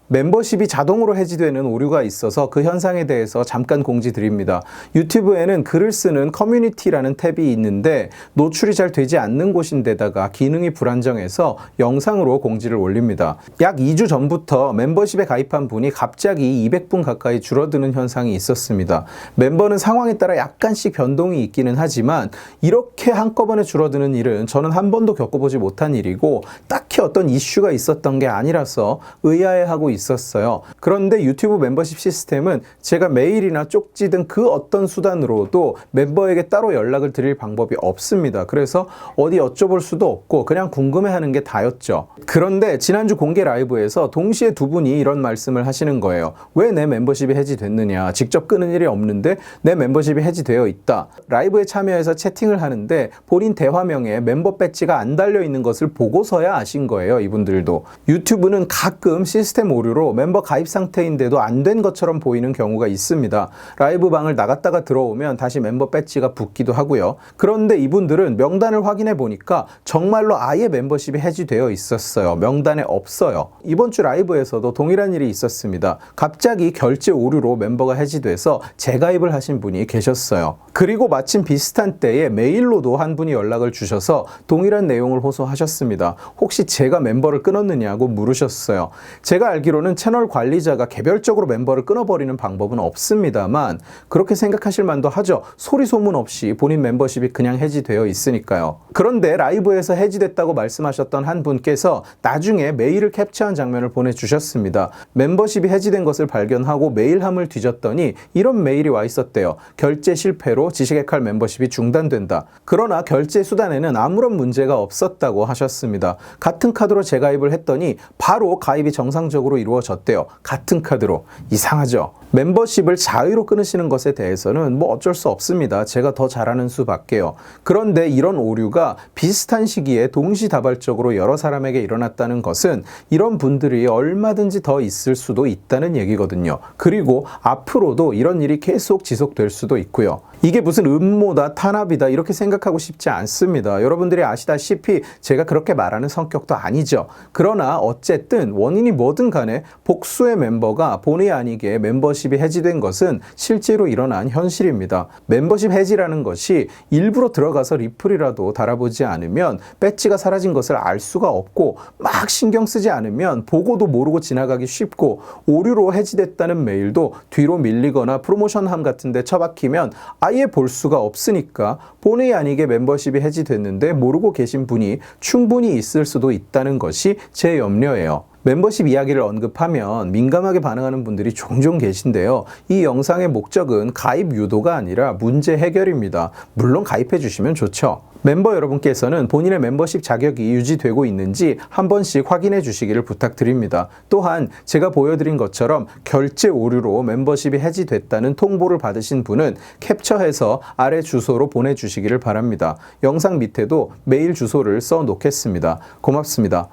멤버십이 자동으로 해지되는 오류가 있어서 그 현상에 대해서 잠깐 공지 드립니다. 유튜브에는 글을 쓰는 커뮤니티라는 탭이 있는데 노출이 잘 되지 않는 곳인데다가 기능이 불안정해서 영상으로 공지를 올립니다. 약 2주 전부터 멤버십에 가입한 분이 갑자기 200분 가까이 줄어드는 현상이 있었습니다. 멤버는 상황에 따라 약간씩 변동이 있기는 하지만 이렇게 한꺼번에 줄어드는 일은 저는 한 번도 겪어보지 못한 일이고 딱히 어떤 이슈가 있었던 게 아니라서 의아해하고 있었어요. 그런데 유튜브 멤버십 시스템은 제가 메일이나 쪽지 등 그 어떤 수단으로도 멤버에게 따로 연락을 드릴 방법이 없습니다. 그래서 어디 여쭤볼 수도 없고 그냥 궁금해하는 게 다였죠. 그런데 지난주 공개 라이브에서 동시에 두 분이 이런 말씀을 하시는 거예요. 왜 내 멤버십이 해지됐느냐? 직접 끄는 일이 없는데 내 멤버십이 해지되어 있다. 라이브에 참여해서 채팅을 하는데 본인 대화명에 멤버 배지가 안 달려 있는 것을 보고서야 아신 거예요. 이분들도. 유튜브는 가끔 시스템 오류로 멤버 가입 상태인데도 안 된 것처럼 보이는 경우가 있습니다. 라이브 방을 나갔다가 들어오면 다시 멤버 배지가 붙기도 하고요. 그런데 이분들은 명단을 확인해 보니까 정말로 아예 멤버십이 해지되어 있었어요. 명단에 없어요. 이번 주 라이브에서도 동일한 일이 있었습니다. 갑자기 결제 오류로 멤버가 해지돼서 재가입을 하신 분이 계셨어요. 그리고 마침 비슷한 때에 메일로도 한 분이 연락을 주셔서 동일한 내용을 호소하셨습니다. 혹시 제가 멤버를 끊었느냐고 물으셨어요. 제가 알기로는 채널 관리자가 개별적으로 멤버를 끊어버리는 방법은 없습니다만 그렇게 생각하실 만도 하죠. 소리 소문 없이 본인 멤버십이 그냥 해지되어 있으니까요. 그런데 라이브에서 해지됐다고 말씀하셨던 한 분께서 나중에 메일을 캡처한 장면을 보내주셨습니다. 멤버십이 해지된 것을 발견하고 메일함을 뒤졌더니 이런 메일이 와 있었대요. 결제 실패로 지식의칼 멤버십이 중단된다. 그러나 결제 수단에는 아무런 문제가 없었다고 하셨습니다. 같은 카드로 재가입을 했더니 바로 가입이 정상적으로 이루어졌대요. 같은 카드로. 이상하죠? 멤버십을 자의로 끊으시는 것에 대해서는 뭐 어쩔 수 없습니다. 제가 더 잘하는 수밖에요. 그런데 이런 오류가 비슷한 시기에 동시다발적으로 여러 사람에게 일어났다는 것은 이런 분들이 얼마든지 더 있을 수도 있다는 얘기거든요. 그리고 앞으로도 이런 일이 계속 지속될 수도 있고요. 이게 무슨 음모다, 탄압이다 이렇게 생각하고 싶지 않습니다. 여러분들이 아시다시피 제가 그렇게 말하는 성격도 아니죠. 그러나 어쨌든 원인이 뭐든 간에 복수의 멤버가 본의 아니게 멤버십이 해지된 것은 실제로 일어난 현실입니다. 멤버십 해지라는 것이 일부러 들어가서 리플이라도 달아보지 않으면 배지가 사라진 것을 알 수가 없고 막 신경 쓰지 않으면 보고도 모르고 지나가기 쉽고 오류로 해지됐다는 메일도 뒤로 밀리거나 프로모션함 같은 데 처박히면 아예 볼 수가 없으니까 본의 아니게 멤버십이 해지됐는데 모르고 계신 분이 충분히 있을 수도 있다는 것이 제 염려예요. 멤버십 이야기를 언급하면 민감하게 반응하는 분들이 종종 계신데요. 이 영상의 목적은 가입 유도가 아니라 문제 해결입니다. 물론 가입해 주시면 좋죠. 멤버 여러분께서는 본인의 멤버십 자격이 유지되고 있는지 한 번씩 확인해 주시기를 부탁드립니다. 또한 제가 보여드린 것처럼 결제 오류로 멤버십이 해지됐다는 통보를 받으신 분은 캡처해서 아래 주소로 보내주시기를 바랍니다. 영상 밑에도 메일 주소를 써 놓겠습니다. 고맙습니다.